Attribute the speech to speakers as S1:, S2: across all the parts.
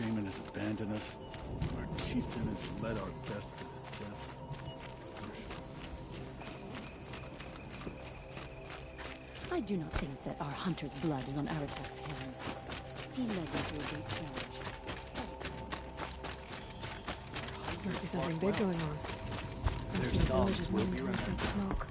S1: shaman has abandoned us. Our chieftain has led our best to death.
S2: I do not think that our hunter's blood is on Aratak's hands. He led them to a great challenge.
S3: Must be something big going on.
S1: Their
S3: Most of the
S1: songs
S3: village is
S1: will
S3: moving
S1: be
S3: towards that
S1: remembered.
S3: smoke.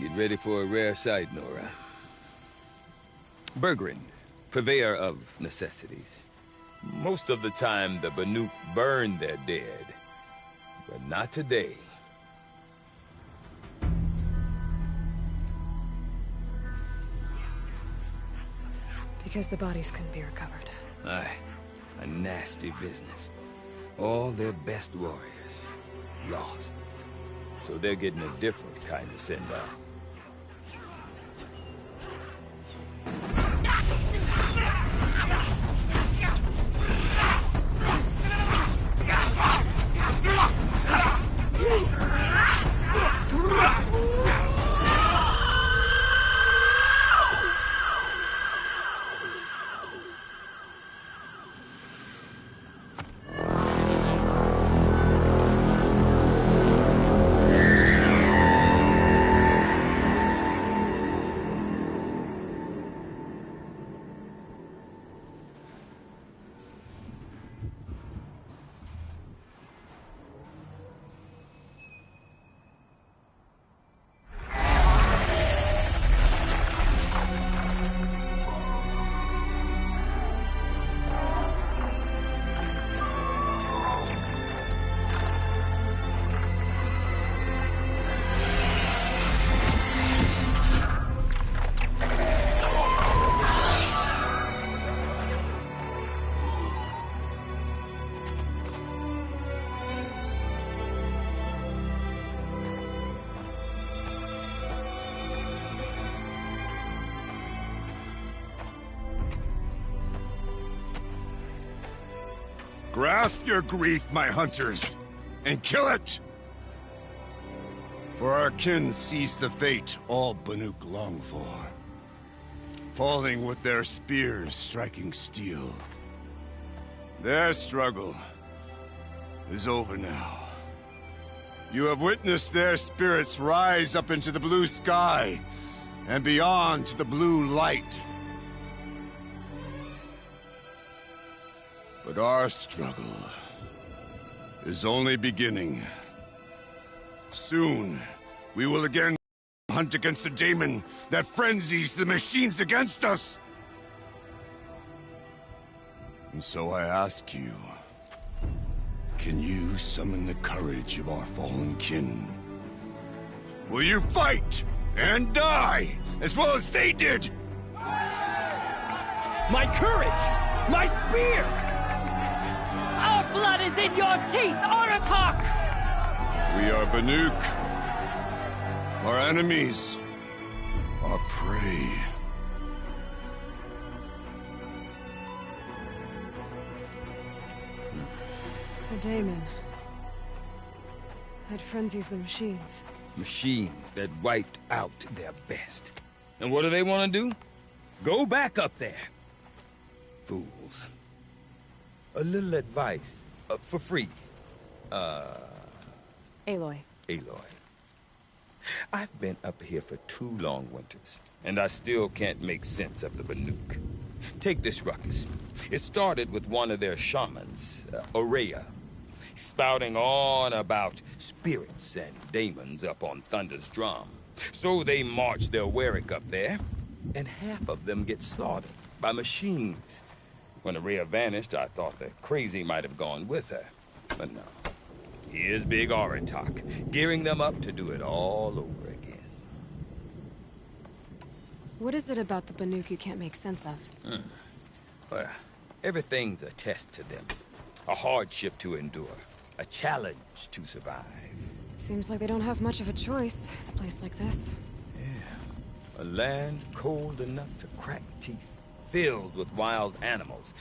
S4: Get ready for a rare sight, Nora. Bergrin, purveyor of necessities. Most of the time, the Banuk burn their dead. But not today.
S3: Because the bodies couldn't be recovered.
S4: Aye, a nasty business. All their best warriors lost. So they're getting a different kind of send-off.
S5: Grasp your grief, my hunters, and kill it! For our kin sees the fate all Banuk long for. Falling with their spears striking steel. Their struggle is over now. You have witnessed their spirits rise up into the blue sky, and beyond to the blue light. But our struggle is only beginning. Soon, we will again hunt against the daemon that frenzies the machines against us. And so I ask you, can you summon the courage of our fallen kin? Will you fight and die as well as they did?
S6: My courage! My spear!
S2: Our blood is in your teeth, Aratak!
S5: We are Banuk. Our enemies. Our prey.
S3: The daemon. That frenzies the machines.
S4: Machines that wiped out their best. And what do they want to do? Go back up there. Fools. A little advice, for free.
S3: Aloy.
S4: Aloy. I've been up here for 2 long winters, and I still can't make sense of the Banuk. Take this ruckus. It started with one of their shamans, Aurea, spouting on about spirits and daemons up on Thunder's drum. So they march their Warwick up there, and half of them get slaughtered by machines. When Aurea vanished, I thought the crazy might have gone with her. But no. Here's Big Aratak, gearing them up to do it all over again.
S3: What is it about the Banuk you can't make sense of?
S4: Well, everything's a test to them. A hardship to endure. A challenge to survive.
S3: Seems like they don't have much of a choice in a place like this.
S4: Yeah. A land cold enough to crack teeth. Filled with wild animals.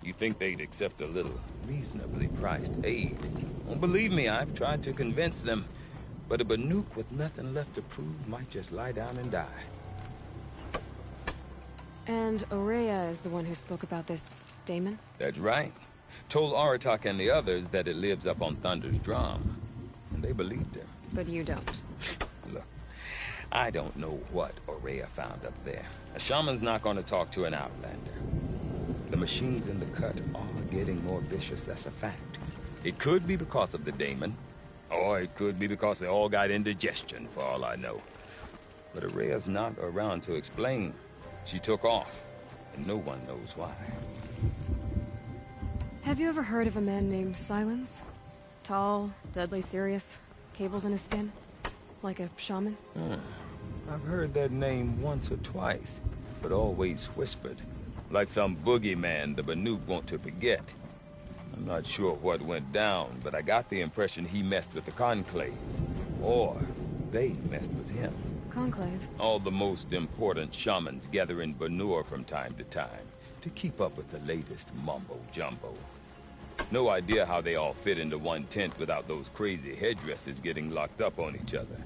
S4: You think they'd accept a little reasonably priced aid? Well, believe me, I've tried to convince them. But a Banuk with nothing left to prove might just lie down and die.
S3: And Aurea is the one who spoke about this daemon?
S4: That's right. Told Aratak and the others that it lives up on Thunder's drum. And they believed him.
S3: But you don't.
S4: Look, I don't know what Aurea found up there. A shaman's not going to talk to an outlander. The machines in the cut are getting more vicious, that's a fact. It could be because of the daemon, or it could be because they all got indigestion, for all I know. But Aurea's not around to explain. She took off, and no one knows why.
S3: Have you ever heard of a man named Silence? Tall, deadly serious, cables in his skin? Like a shaman?
S4: I've heard that name once or twice, but always whispered. Like some boogeyman the Banuk want to forget. I'm not sure what went down, but I got the impression he messed with the Conclave. Or they messed with him.
S3: Conclave?
S4: All the most important shamans gather in Banur from time to time to keep up with the latest mumbo-jumbo. No idea how they all fit into one tent without those crazy headdresses getting locked up on each other.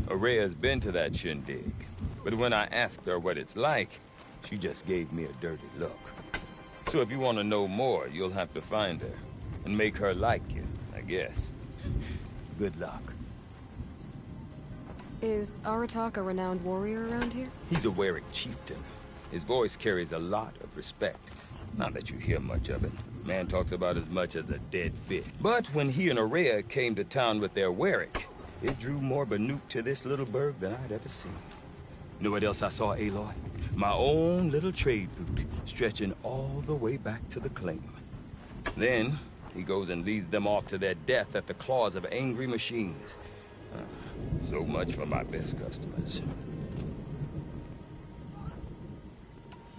S4: Aurea's been to that shindig, but when I asked her what it's like, she just gave me a dirty look. So if you want to know more, you'll have to find her and make her like you, I guess. Good luck.
S3: Is Aratak a renowned warrior around here?
S4: He's a Warwick chieftain. His voice carries a lot of respect. Not that you hear much of it. Man talks about as much as a dead fish. But when he and Aurea came to town with their Warwick, it drew more Banuk to this little burg than I'd ever seen. Know what else I saw, Aloy? My own little trade route, stretching all the way back to the claim. Then, he goes and leads them off to their death at the claws of angry machines. So much for my best customers.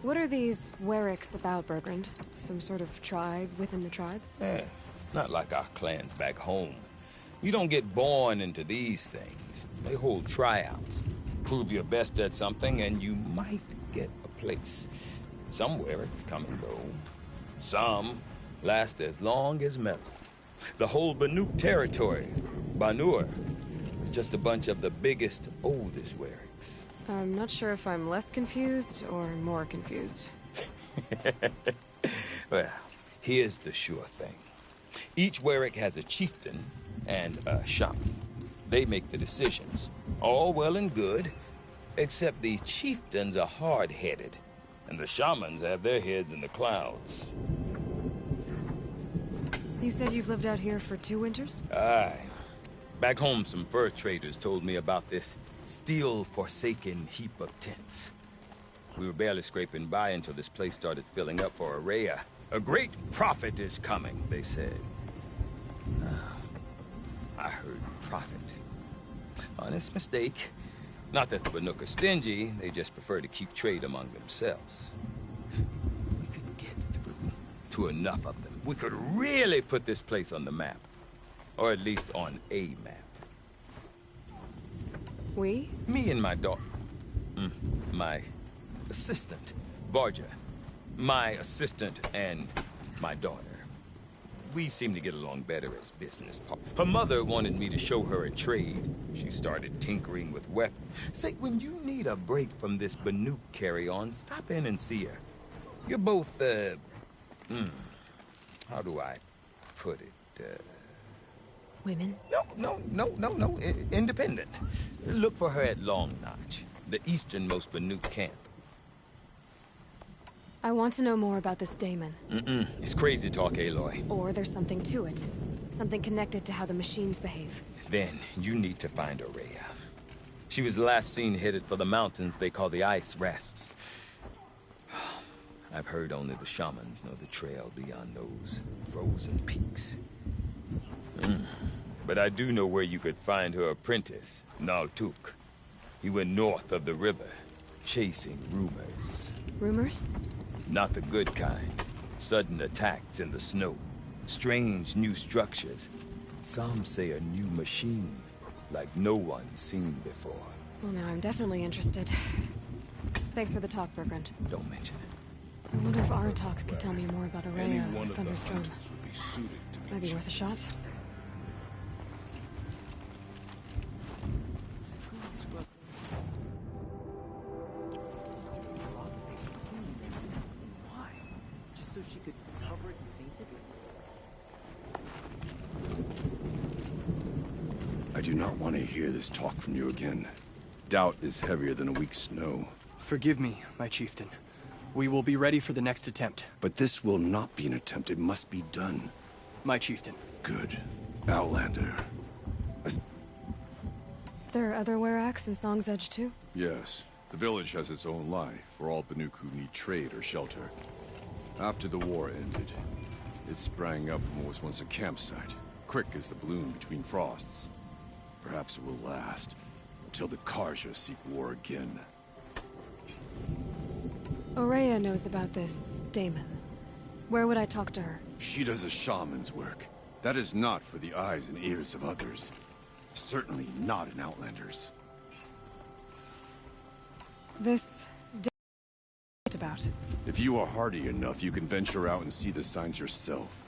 S3: What are these Warwicks about, Bergrand? Some sort of tribe within the tribe?
S4: Not like our clans back home. You don't get born into these things. They hold tryouts. Prove your best at something, and you might get a place. Some Warwicks come and go. Some last as long as metal. The whole Banuk territory, Banur, is just a bunch of the biggest, oldest Warwicks.
S3: I'm not sure if I'm less confused or more confused.
S4: Well, here's the sure thing. Each Warwick has a chieftain and a shaman. They make the decisions. All well and good, except the chieftains are hard-headed, and the shamans have their heads in the clouds.
S3: You said you've lived out here for 2 winters?
S4: Aye. Back home, some fur traders told me about this steel-forsaken heap of tents. We were barely scraping by until this place started filling up for Aurea. A great prophet is coming, they said. I heard prophet. Honest mistake. Not that the Banuk are stingy, they just prefer to keep trade among themselves. We could get through to enough of them. We could really put this place on the map. Or at least on a map.
S3: We?
S4: Me and my daughter. My assistant, Varja. My assistant and my daughter. We seem to get along better as business partners. Her mother wanted me to show her a trade. She started tinkering with weapons. Say, when you need a break from this Banuk carry-on, stop in and see her. You're both, how do I put it?
S3: Women?
S4: No. Independent. Look for her at Long Notch, the easternmost Banuk camp.
S3: I want to know more about this daemon.
S4: It's crazy talk, Aloy.
S3: Or there's something to it. Something connected to how the machines behave.
S4: Then, you need to find Aurea. She was last seen headed for the mountains they call the Ice Rasps. I've heard only the shamans know the trail beyond those frozen peaks. But I do know where you could find her apprentice, Naltuk. He went north of the river, chasing rumors.
S3: Rumors?
S4: Not the good kind. Sudden attacks in the snow. Strange new structures. Some say a new machine, like no one's seen before.
S3: Well, now I'm definitely interested. Thanks for the talk, Bergrand.
S4: Don't mention it.
S3: I wonder if Aratak could tell me more about
S1: Any
S3: Araya
S1: one
S3: or
S1: of the
S3: Thunderstone.
S1: hunters would be suited to be
S3: Might be worth a shot.
S6: Why? Just so she could cover it and paint it?
S5: I do not want to hear this talk from you again. Doubt is heavier than a week's snow.
S7: Forgive me, my chieftain. We will be ready for the next attempt.
S5: But this will not be an attempt. It must be done.
S7: My chieftain.
S5: Good. Outlander.
S3: There are other Weraks in Song's Edge too?
S5: Yes. The village has its own life for all Banuk who need trade or shelter. After the war ended, it sprang up from what was once a campsite, quick as the bloom between frosts. Perhaps it will last, until the Karja seek war again.
S3: Araya knows about this Damon. Where would I talk to her?
S5: She does a shaman's work. That is not for the eyes and ears of others. Certainly not an Outlander's.
S3: This about.
S5: If you are hardy enough, you can venture out and see the signs yourself.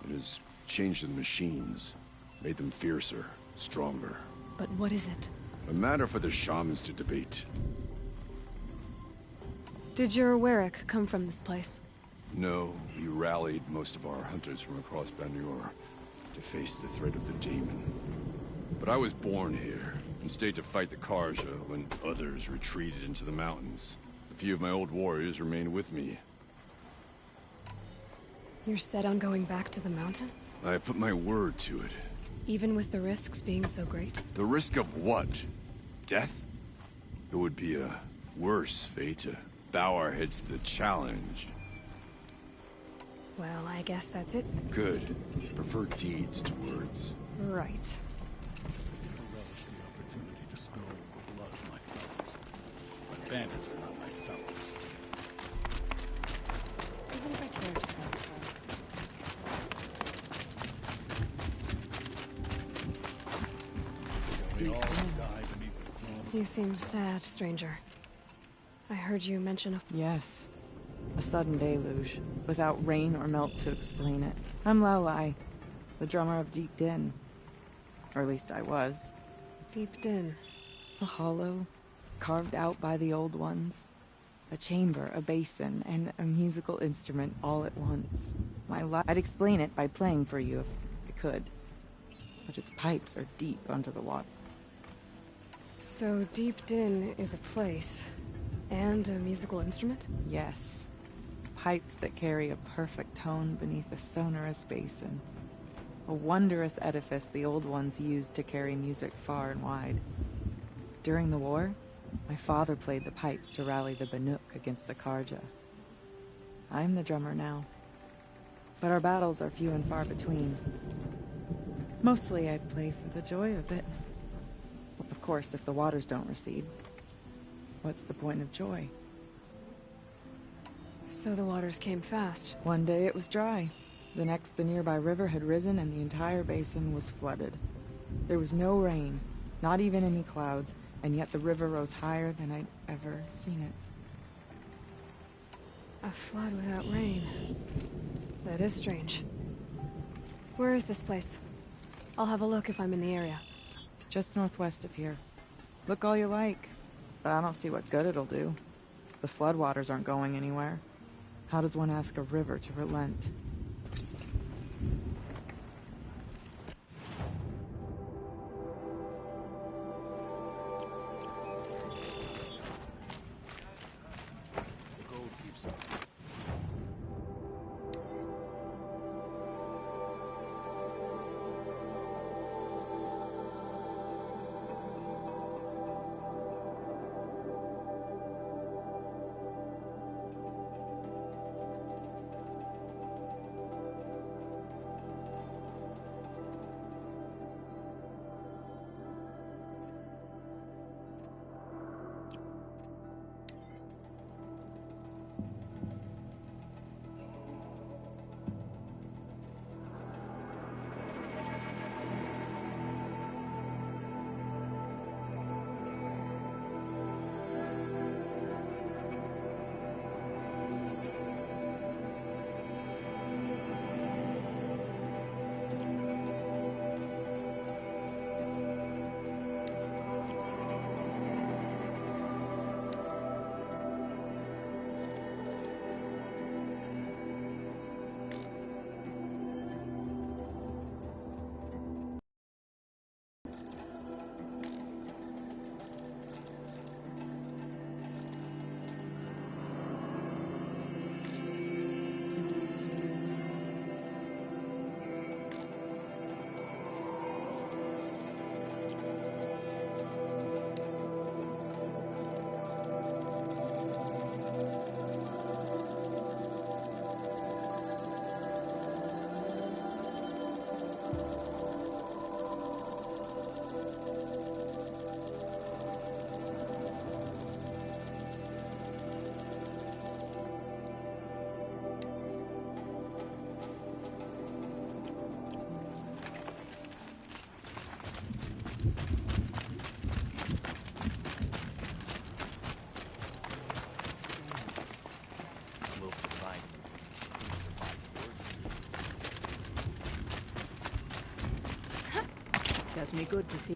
S5: It has changed the machines, made them fiercer, stronger.
S3: But what is it?
S5: A matter for the shamans to debate.
S3: Did your Werak come from this place?
S5: No, we rallied most of our hunters from across Banur to face the threat of the Daemon. But I was born here, and stayed to fight the Karja when others retreated into the mountains. A few of my old warriors remained with me.
S3: You're set on going back to the mountain?
S5: I have put my word to it.
S3: Even with the risks being so great?
S5: The risk of what? Death? It would be a worse fate to bow our heads to the challenge.
S3: Well, I guess that's it.
S5: Good. Prefer deeds to words.
S3: Right.
S1: Never relish the opportunity to spill the blood of my fellows. But bandits are not my fellows.
S2: Even if I cared to satisfy.
S1: They all die beneath the crumbs.
S3: You seem sad, stranger. I heard you mention a...
S8: Yes. A sudden deluge, without rain or melt to explain it. I'm Lalai, the drummer of Deep Din. Or at least I was.
S3: Deep Din.
S8: A hollow, carved out by the old ones. A chamber, a basin, and a musical instrument all at once. I'd explain it by playing for you if I could. But its pipes are deep under the water.
S3: So Deep Din is a place, and a musical instrument?
S8: Yes. Pipes that carry a perfect tone beneath a sonorous basin. A wondrous edifice the old ones used to carry music far and wide. During the war, my father played the pipes to rally the Banuk against the Karja. I'm the drummer now. But our battles are few and far between. Mostly I play for the joy of it. Of course, if the waters don't recede. What's the point of joy?
S3: So the waters came fast.
S8: One day it was dry. The next, the nearby river had risen and the entire basin was flooded. There was no rain, not even any clouds, and yet the river rose higher than I'd ever seen it.
S3: A flood without rain. That is strange. Where is this place? I'll have a look if I'm in the area.
S8: Just northwest of here. Look all you like, but I don't see what good it'll do. The floodwaters aren't going anywhere. How does one ask a river to relent?
S1: The gold keeps up.
S6: Does me good to see.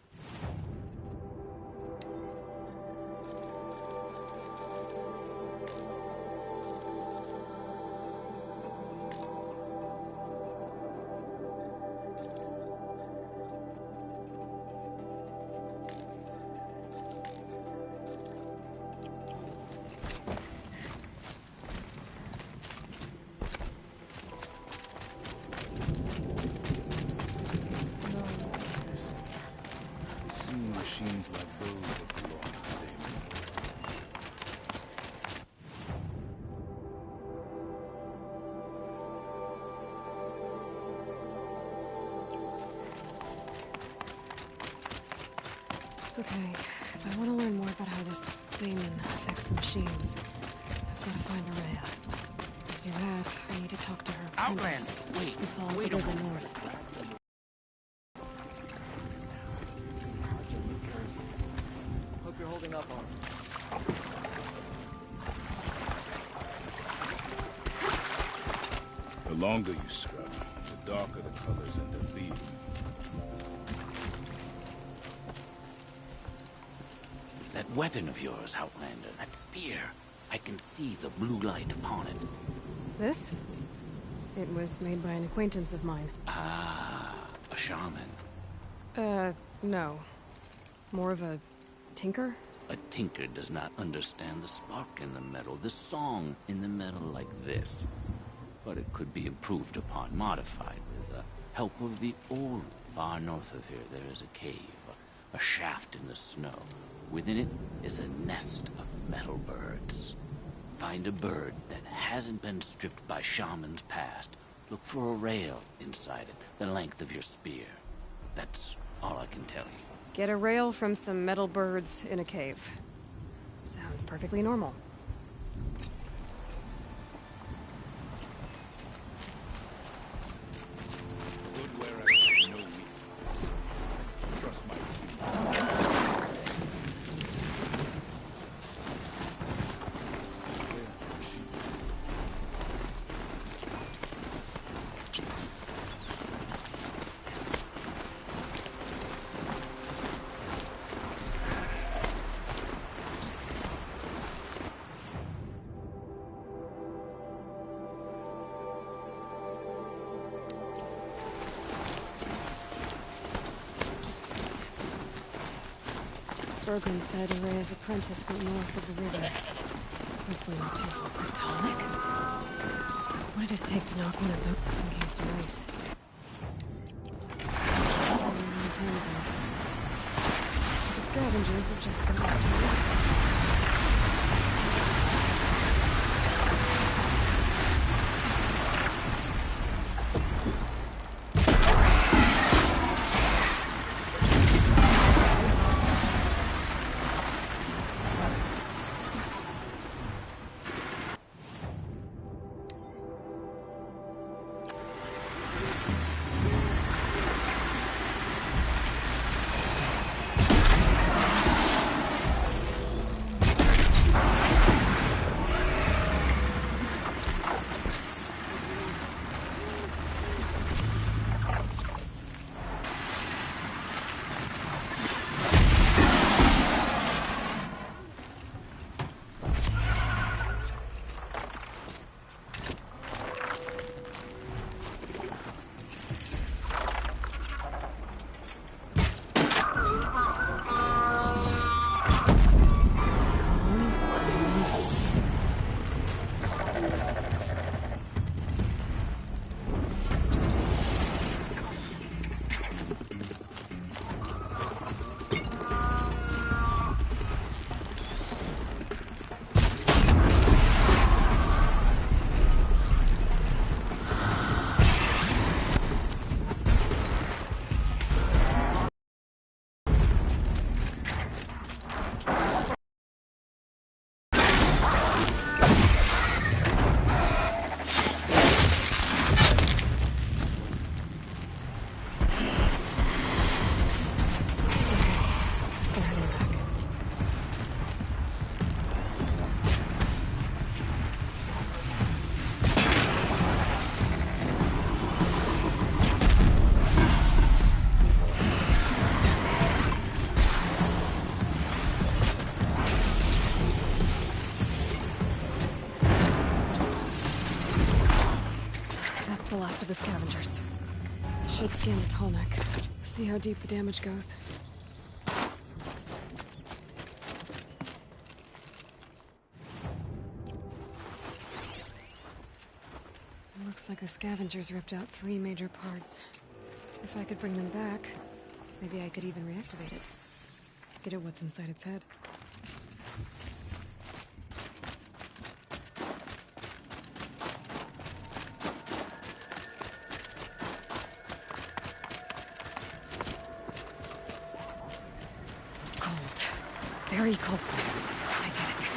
S1: Seen machines like those that belong to Damon.
S3: Okay, if I want to learn more about how this Damon affects the machines, I've got to find Araya. To do that, I need to talk to her apprentice.
S9: Wait,
S3: and follow
S9: wait
S3: the
S9: a
S3: river
S9: moment.
S3: north.
S6: Hope you're holding up on it.
S1: The longer you scrub, the darker the colors end up being.
S9: That weapon of yours, Outlander, that spear. I can see the blue light upon it.
S3: This? It was made by an acquaintance of mine.
S9: Ah, a shaman.
S3: No. More of a tinker?
S9: A tinker does not understand the spark in the metal, the song in the metal like this. But it could be improved upon, modified with the help of the old. Far north of here, there is a cave, a shaft in the snow. Within it is a nest of metal birds. Find a bird that hasn't been stripped by shamans past. Look for a rail inside it, the length of your spear. That's all I can tell you.
S3: Get a rail from some metal birds in a cave. Sounds perfectly normal.
S1: Good wherever no weakness. Trust my team.
S3: Berglund said Araya's apprentice went north of the river. Hopefully not too platonic. What did it take to knock one of them encased in ice? The scavengers have just got us. last of the scavengers. I should scan the tall neck. See how deep the damage goes. Looks like the scavengers ripped out 3 major parts. If I could bring them back, maybe I could even reactivate it. Get at what's inside its head. Cold. Very cold. I get it.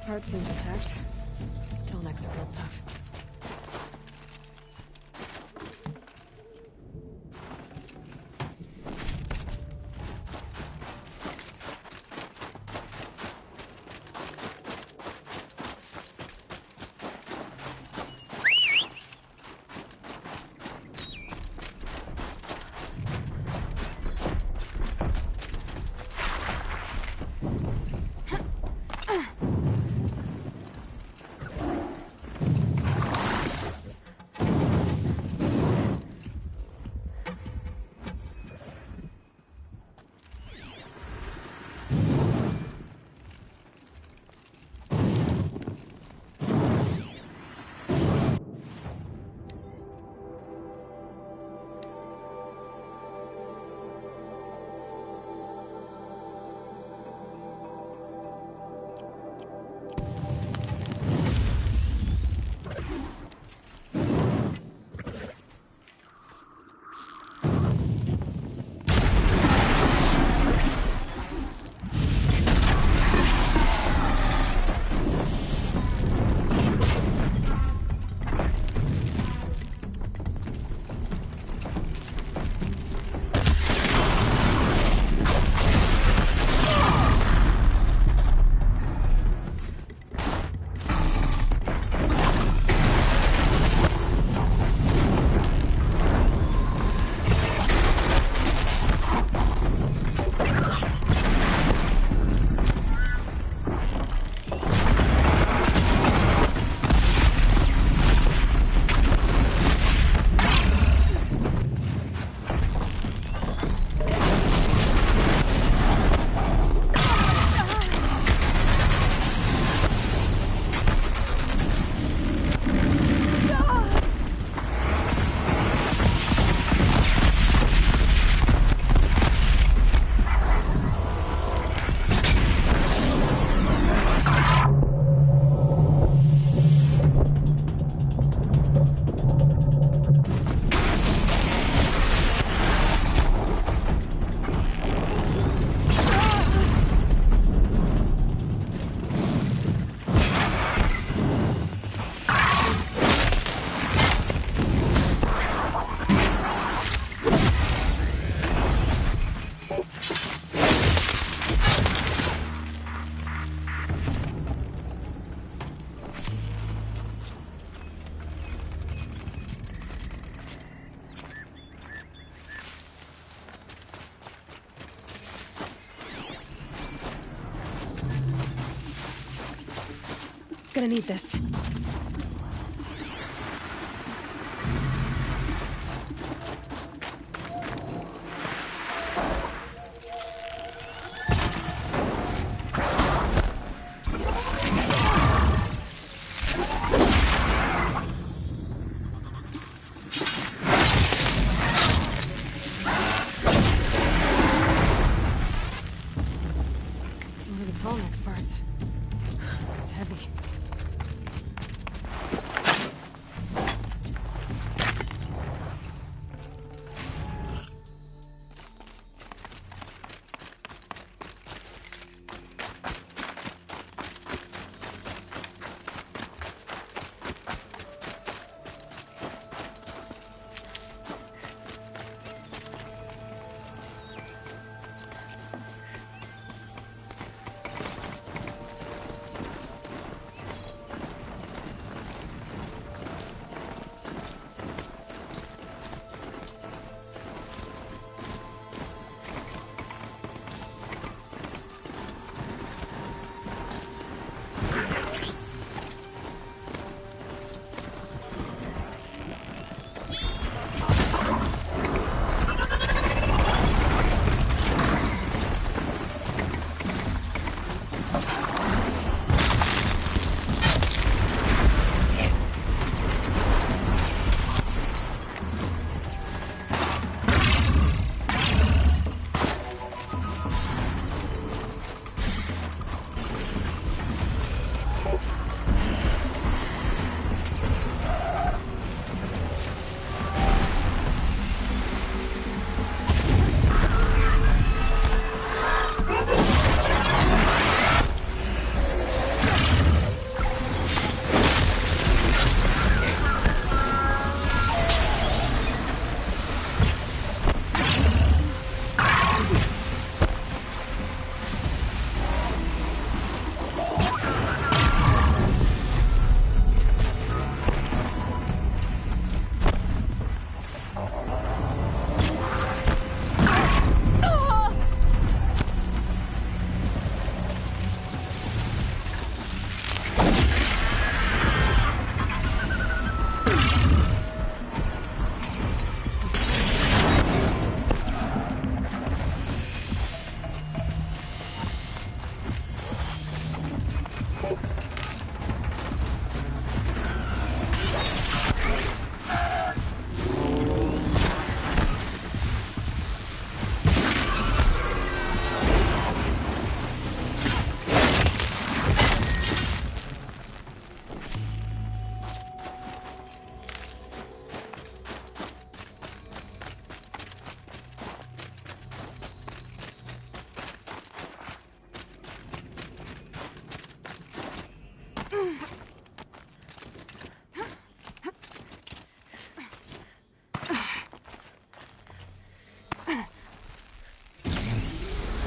S3: Heart seems intact. Tail necks are real tough. Gonna need this.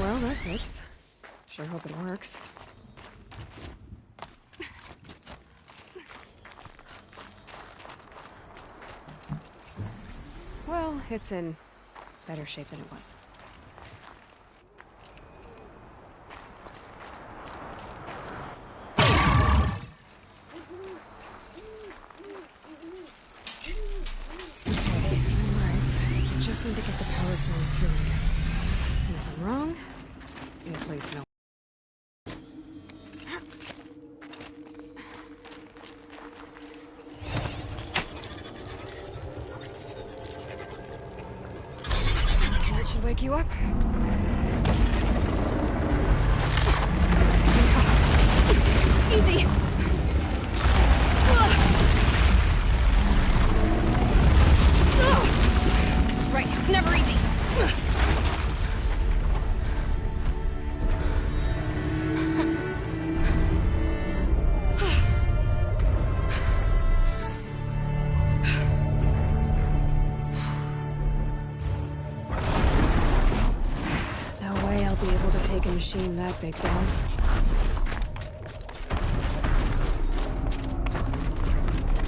S3: Well, that fits. Sure hope it works. Well, it's in better shape than it was. Just need to get the power flowing through here. And if I'm wrong, yeah, please no. That should wake you up. Easy! Right, it's never easy. No way I'll be able to take a machine that big down.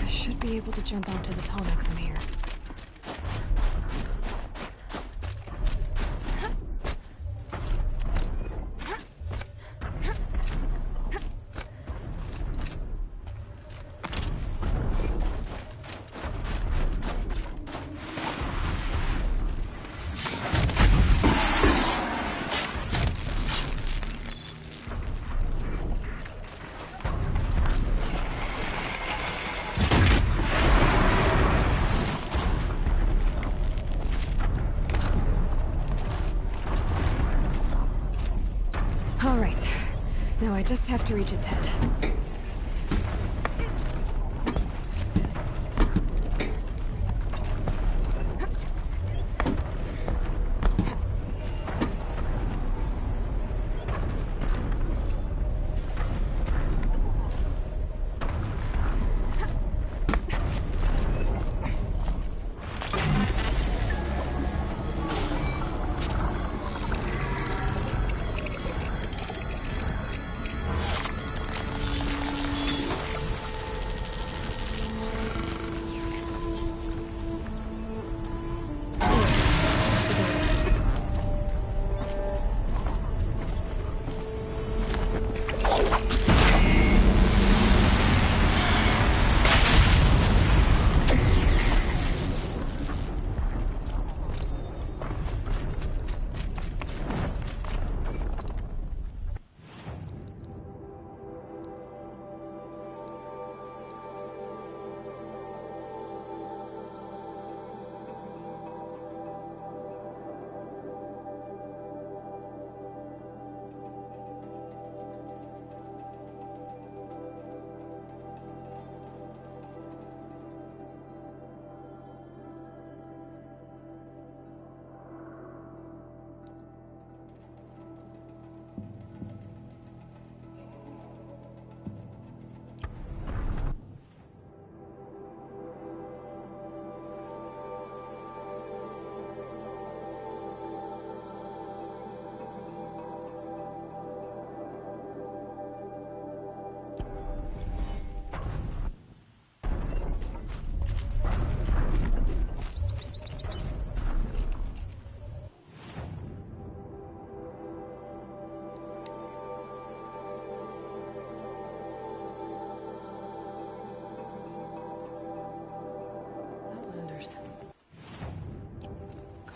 S3: I should be able to jump onto the tonic from here. All right. Now I just have to reach its head.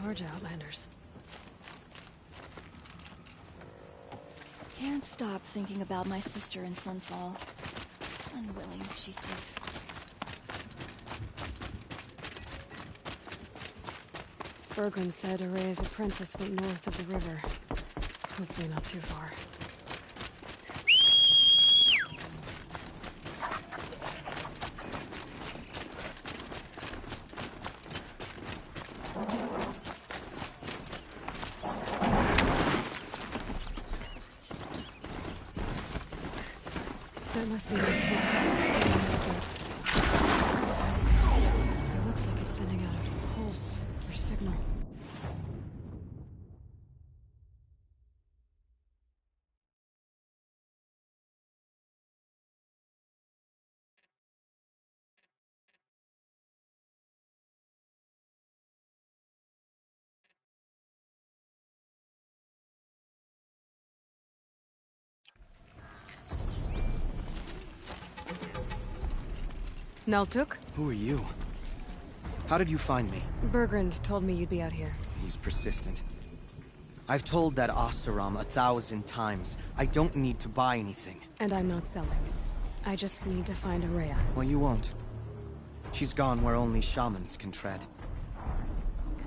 S3: Large Outlanders.
S2: Can't stop thinking about my sister in Sunfall. It's unwilling she's safe.
S3: Berglund said Araya's apprentice went north of the river. Hopefully not too far. That must be the tube. It looks like it's sending out a pulse or signal. Naltuk?
S7: Who are you? How did you find me?
S3: Bergrand told me you'd be out here.
S7: He's persistent. I've told that Oseram 1,000 times. I don't need to buy anything.
S3: And I'm not selling. I just need to find Araya.
S7: Well, you won't. She's gone where only shamans can tread.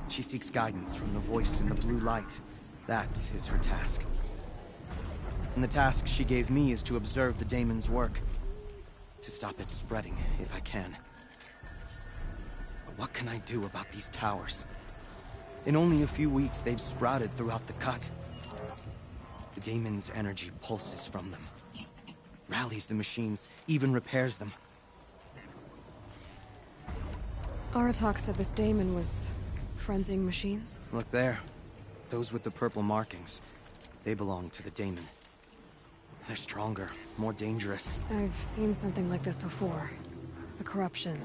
S7: She seeks guidance from the voice in the blue light. That is her task. And the task she gave me is to observe the daemon's work. To stop it spreading, if I can. But what can I do about these towers? In only a few weeks, they've sprouted throughout the cut. The daemon's energy pulses from them. Rallies the machines, even repairs them.
S3: Aratak said this daemon was frenzying machines?
S7: Look there. Those with the purple markings. They belong to the daemon. They're stronger, more dangerous.
S3: I've seen something like this before. A corruption.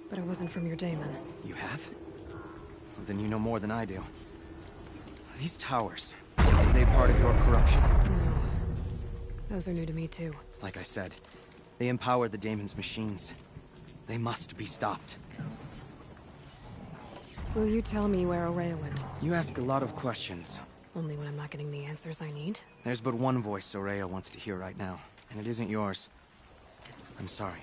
S3: But it wasn't from your daemon.
S7: You have? Well, then you know more than I do. These towers, are they part of your corruption?
S3: No. Those are new to me too.
S7: Like I said, they empower the daemon's machines. They must be stopped.
S3: Will you tell me where Araya went?
S7: You ask a lot of questions.
S3: Only when I'm not getting the answers I need?
S7: There's but one voice Araya wants to hear right now, and it isn't yours. I'm sorry.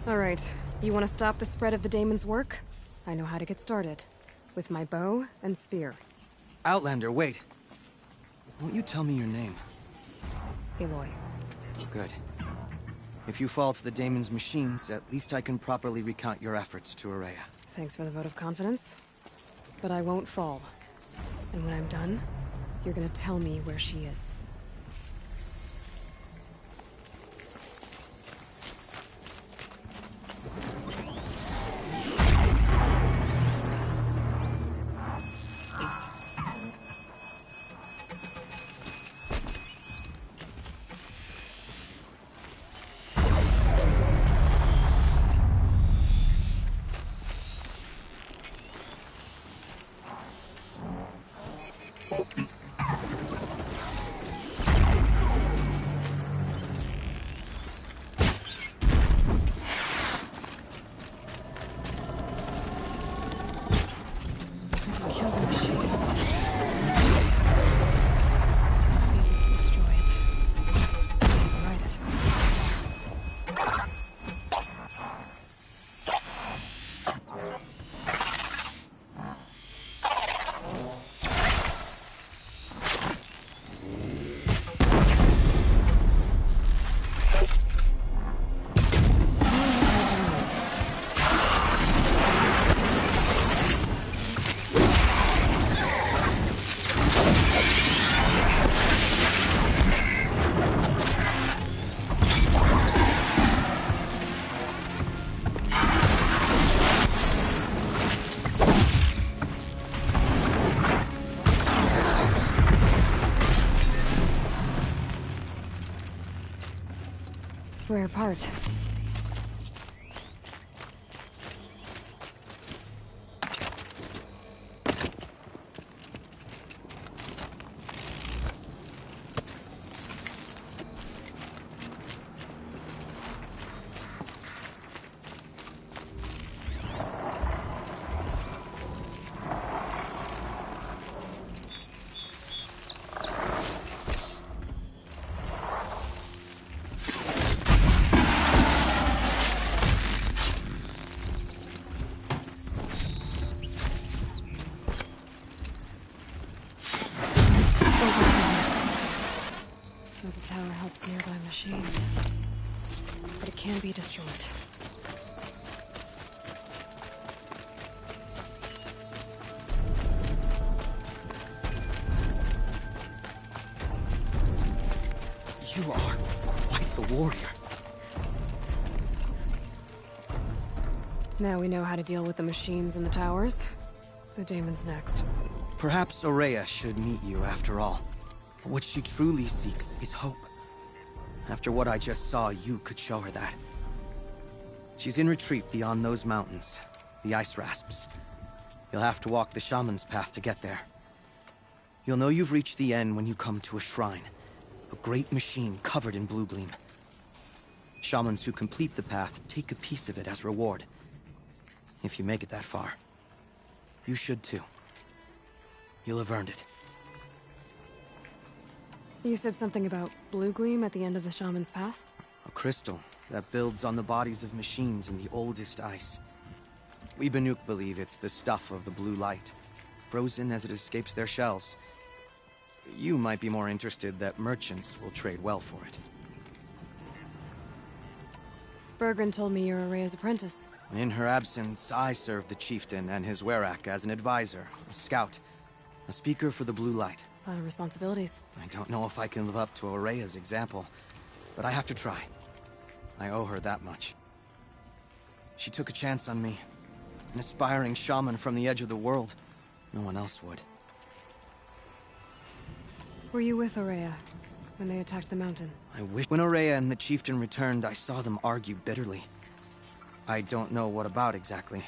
S3: Alright, you want to stop the spread of the daemon's work? I know how to get started. With my bow and spear.
S7: Outlander, wait. Won't you tell me your name?
S3: Aloy.
S7: Good. If you fall to the daemon's machines, at least I can properly recount your efforts to Araya.
S3: Thanks for the vote of confidence. But I won't fall. And when I'm done, you're gonna tell me where she is. Rare part. So the tower helps nearby machines. But it can be destroyed.
S7: You are quite the warrior.
S3: Now we know how to deal with the machines in the towers. The daemon's next.
S7: Perhaps Araya should meet you after all. What she truly seeks is hope. After what I just saw, you could show her that. She's in retreat beyond those mountains, the ice rasps. You'll have to walk the shaman's path to get there. You'll know you've reached the end when you come to a shrine. A great machine covered in blue gleam. Shamans who complete the path take a piece of it as reward. If you make it that far, you should too. You'll have earned it.
S3: You said something about blue gleam at the end of the shaman's path?
S7: A crystal that builds on the bodies of machines in the oldest ice. We Banuk believe it's the stuff of the blue light, frozen as it escapes their shells. You might be more interested that merchants will trade well for it.
S3: Bergren told me you're Araya's apprentice.
S7: In her absence, I serve the chieftain and his werak as an advisor, a scout, a speaker for the blue light.
S3: A lot of responsibilities.
S7: I don't know if I can live up to Araya's example, but I have to try. I owe her that much. She took a chance on me. An aspiring shaman from the edge of the world. No one else would.
S3: Were you with Araya when they attacked the mountain?
S7: I wish. When Araya and the chieftain returned, I saw them argue bitterly. I don't know what about exactly.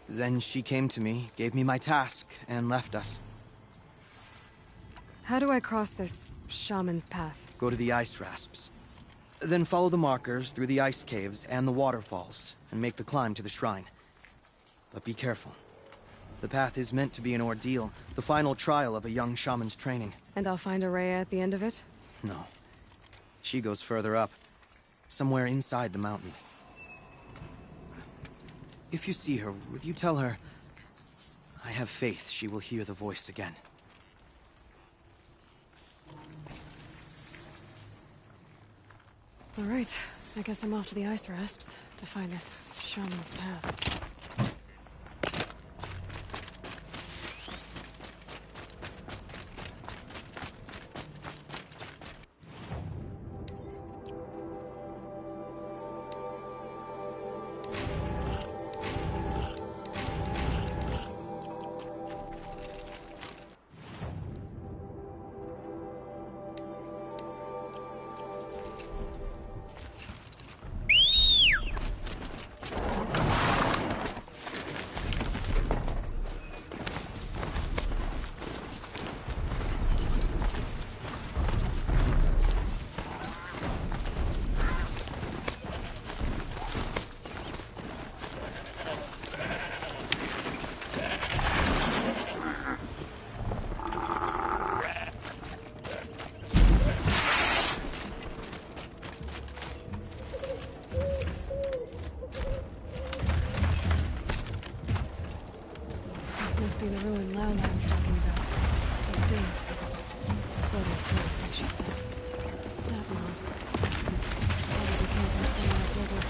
S7: Then she came to me, gave me my task, and left us.
S3: How do I cross this shaman's path?
S7: Go to the ice rasps. Then follow the markers through the ice caves and the waterfalls, and make the climb to the shrine. But be careful. The path is meant to be an ordeal, the final trial of a young shaman's training.
S3: And I'll find Araya at the end of it?
S7: No. She goes further up, somewhere inside the mountain. If you see her, would you tell her, I have faith she will hear the voice again.
S3: All right, I guess I'm off to the ice rasps to find this shaman's path. Must be the ruined lounge I was talking about. Big thing. Floating through, like she said. Snap-noz. Probably came from somewhere global.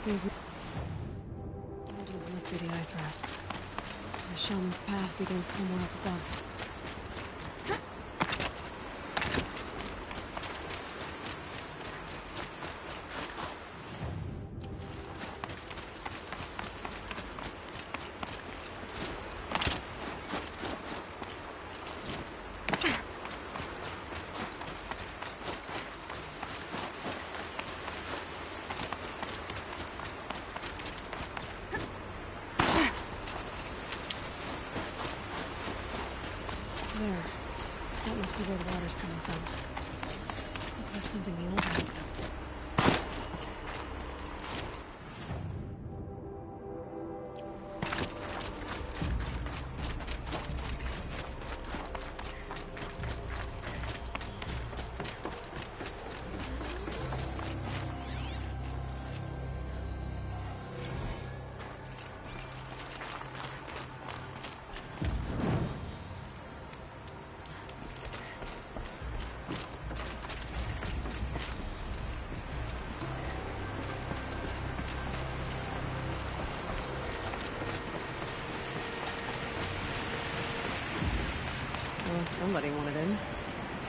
S3: These mountains must be the ice rasps. The shaman's path begins somewhere up above. There. That must be where the water's coming from. Looks like something the old ones built. Well, somebody wanted in.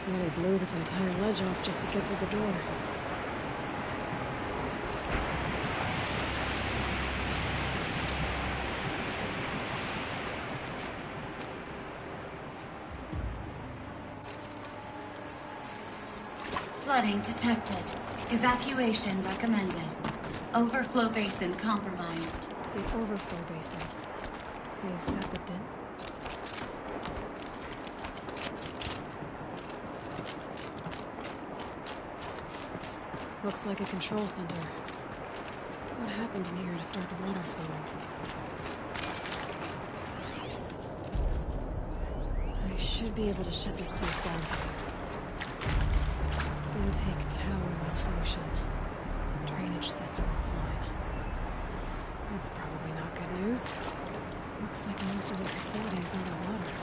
S3: Nearly blew this entire ledge off just to get through the door.
S10: Flooding detected. Evacuation recommended. Overflow basin compromised.
S3: The overflow basin. Is that the den? Looks like a control center. What happened in here to start the water flowing? I should be able to shut this place down. Intake tower malfunction. Drainage system offline. That's probably not good news. Looks like most of the facility is underwater.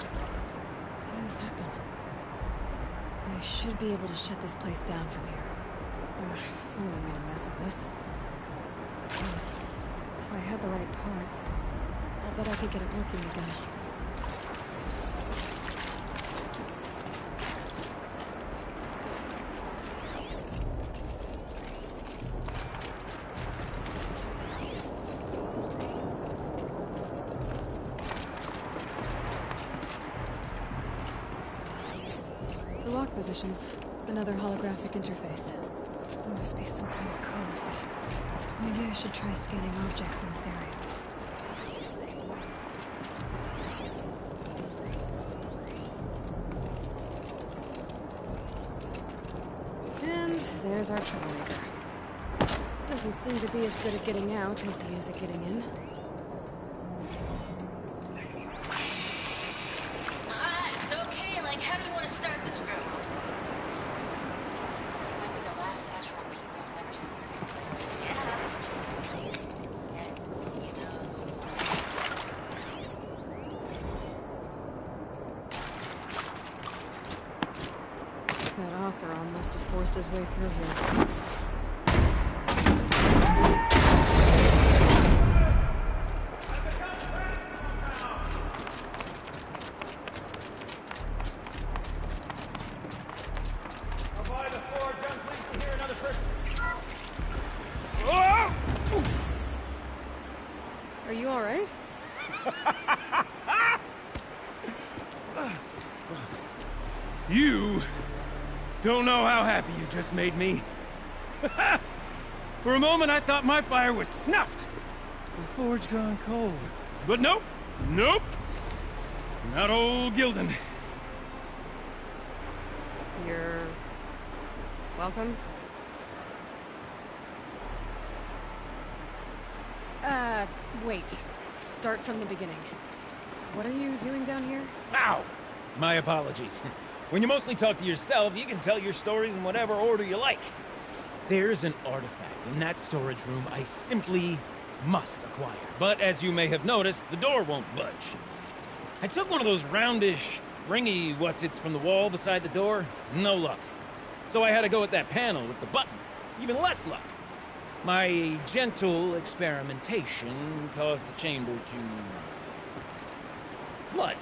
S3: How did this happen? I should be able to shut this place down from here. Someone made a mess of this. If I had the right parts, I'll bet I could get it working again. The lock positions. Another holographic interface. There must be some kind of code. Maybe I should try scanning objects in this area. And there's our troublemaker. Doesn't seem to be as good at getting out as he is at getting in.
S10: It's okay. Like, how do you want to start this room?
S3: That Oseram must have forced his way through here. Are you all right?
S4: You don't know how happy you just made me. For a moment, I thought my fire was snuffed. The forge gone cold. But nope. Nope. Not old Gildan.
S3: You're... welcome? Wait. Start from the beginning. What are you doing down here?
S11: Ow! My apologies. When you mostly talk to yourself, you can tell your stories in whatever order you like. There's an artifact in that storage room I simply must acquire. But as you may have noticed, the door won't budge. I took one of those roundish, ringy what's-its from the wall beside the door. No luck. So I had to go with that panel with the button. Even less luck. My gentle experimentation caused the chamber to flood.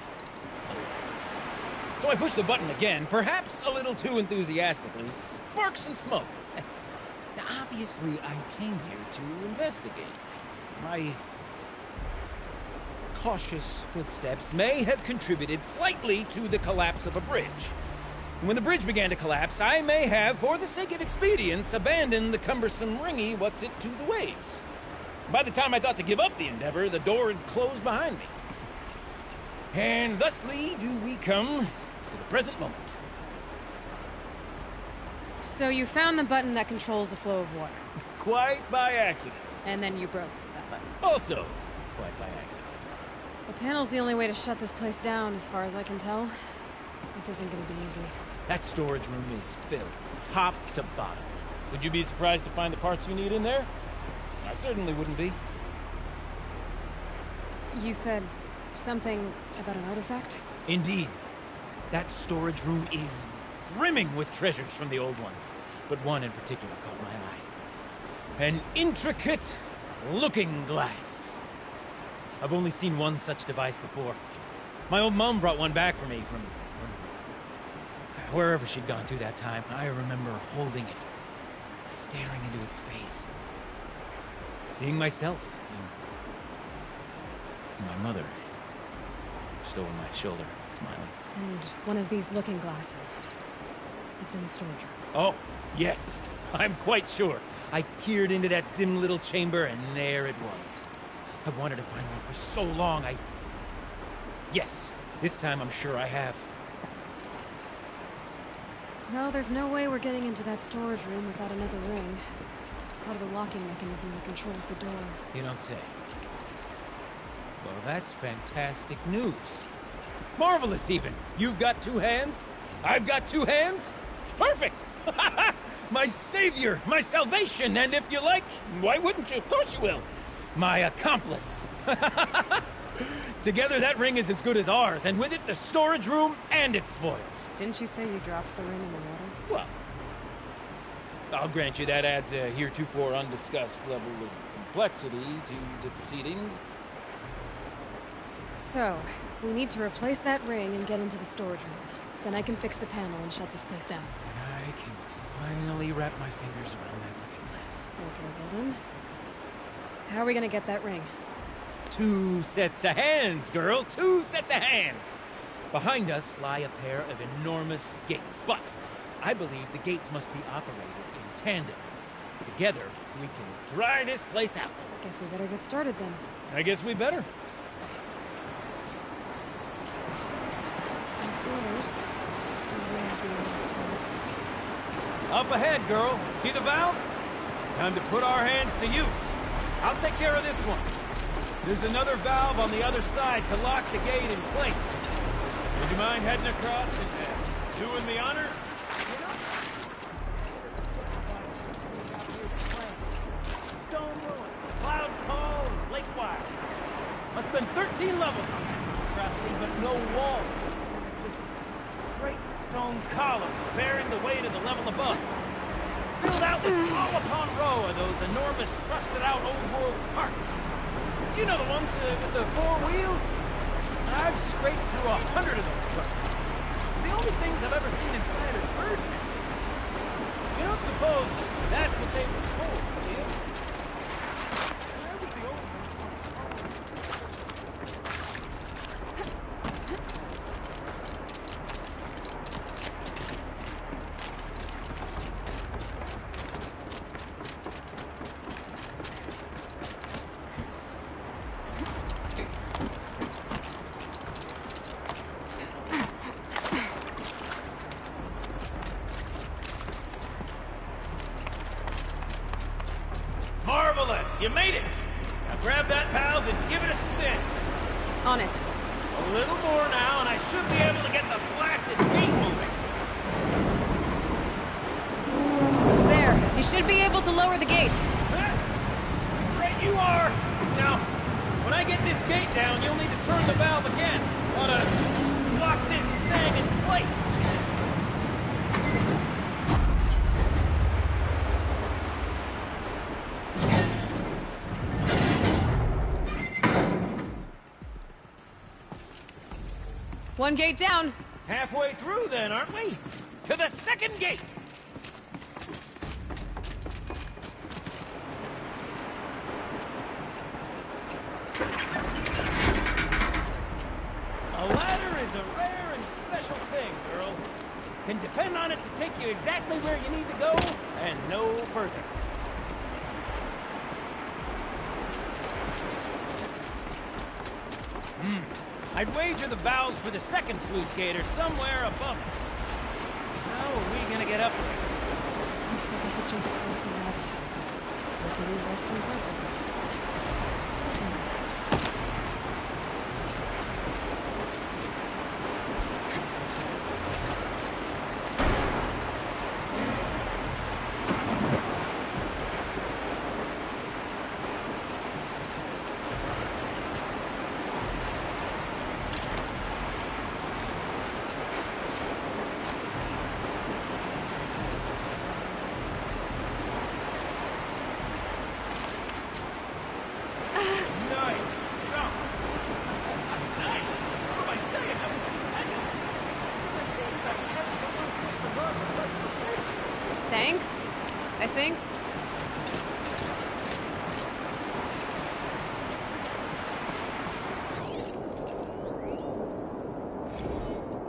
S11: So I pushed the button again, perhaps a little too enthusiastically. Sparks and smoke. Now, obviously, I came here to investigate. My cautious footsteps may have contributed slightly to the collapse of a bridge. And when the bridge began to collapse, I may have, for the sake of expedience, abandoned the cumbersome ringy what's-it to the waves. By the time I thought to give up the endeavor, the door had closed behind me. And thusly do we come to the present moment.
S3: So you found the button that controls the flow of water.
S11: Quite by accident.
S3: And then you broke that button.
S11: Also, quite by accident.
S3: The panel's the only way to shut this place down, as far as I can tell. This isn't gonna be easy.
S11: That storage room is filled, top to bottom. Would you be surprised to find the parts you need in there? I certainly wouldn't be.
S3: You said something about an artifact?
S11: Indeed. That storage room is brimming with treasures from the old ones, but one in particular caught my eye. An intricate looking glass. I've only seen one such device before. My old mom brought one back for me from wherever she'd gone to that time. I remember holding it, staring into its face, seeing myself and my mother just over my shoulder, smiling.
S3: And one of these looking glasses. It's in the storage room.
S11: Oh, yes. I'm quite sure. I peered into that dim little chamber, and there it was. I've wanted to find one for so long, Yes, this time I'm sure I have.
S3: Well, there's no way we're getting into that storage room without another ring. It's part of the locking mechanism that controls the door.
S11: You don't say. Well, that's fantastic news. Marvelous, even. You've got two hands. I've got two hands. Perfect! My savior, my salvation, and if you like, why wouldn't you? Of course you will. My accomplice. Together, that ring is as good as ours, and with it, the storage room and its spoils.
S3: Didn't you say you dropped the ring in the water?
S11: Well, I'll grant you that adds a heretofore undiscussed level of complexity to the proceedings.
S3: So, we need to replace that ring and get into the storage room. Then I can fix the panel and shut this place down.
S11: And I can finally wrap my fingers around that looking glass.
S3: Okay, Golden. How are we gonna get that ring?
S11: 2 sets of hands, girl. 2 sets of hands. Behind us lie a pair of enormous gates, but I believe the gates must be operated in tandem. Together, we can dry this place out.
S3: Guess we better get started then.
S11: I guess we better. Up ahead, girl. See the valve? Time to put our hands to use. I'll take care of this one. There's another valve on the other side to lock the gate in place. Would you mind heading across and doing the honors? Stone Ruin, Cloud Call, and Lake Wild. Must have been 13 levels on that monstrosity, but no walls. Just straight stone columns bearing the weight of the level above. Filled out with row upon row of those enormous rusted-out old-world carts. You know the ones with the 4 wheels? I've scraped through 100 of those trucks. The only things I've ever seen inside are bird nests. You don't suppose that's what they were told, do you? Where was the old one? Marvelous! You made it! Now grab that valve and give it a spin.
S3: On it.
S11: A little more now, and I should be able to get the blasted gate moving.
S3: There. You should be able to lower the gate.
S11: Right you are! Now, when I get this gate down, you'll need to turn the valve again. Ought to lock this thing in place.
S3: One gate down.
S11: Halfway through then, aren't we? To the second gate! A ladder is a rare and special thing, girl. Can depend on it to take you exactly where you need to go, and no further. I'd wager the valves for the second sluice gate are somewhere above us. How are we gonna get up there?
S3: Looks like I could jump across the left. Look at you resting purpose. Thanks, I think.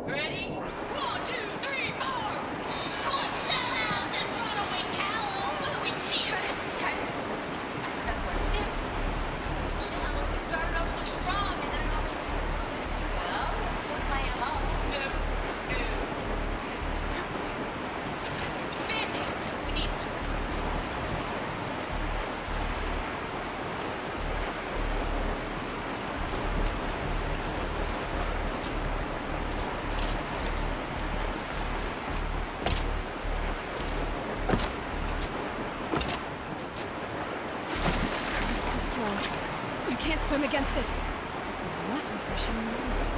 S10: Ready? 1, 2, 3, 4! Good sellouts and runaway cow. We see her. That's it. How will we start off so strong and then all this? Well, that's what my home. No. Bandit. We need one.
S3: Too strong. I can't swim against it. It's less refreshing than it looks.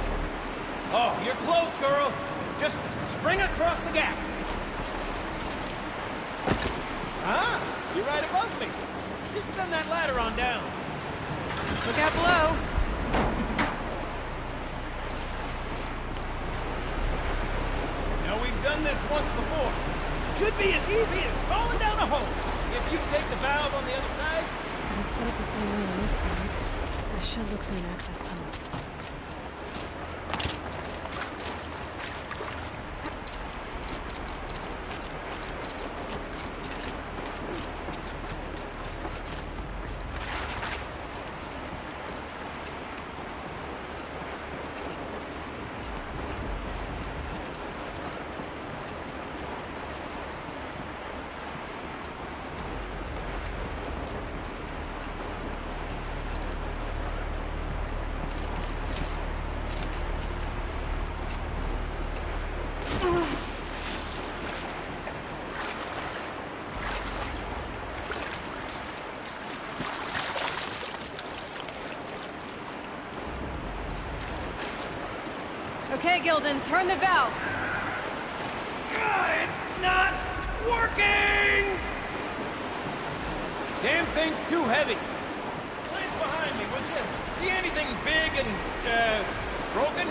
S11: Oh, you're close, girl. Just spring across the gap. Ah, you're right above me. Just send that ladder on down.
S3: Look out below.
S11: Now, we've done this once before. Should be as easy as falling down a hole. If you take the valve on the other side,
S3: But it's set up the same way on this side. That should look like an access tunnel. Okay, Gildan, turn the valve.
S11: it's not working! Damn thing's too heavy. Glance behind me, would you? See anything big and, broken?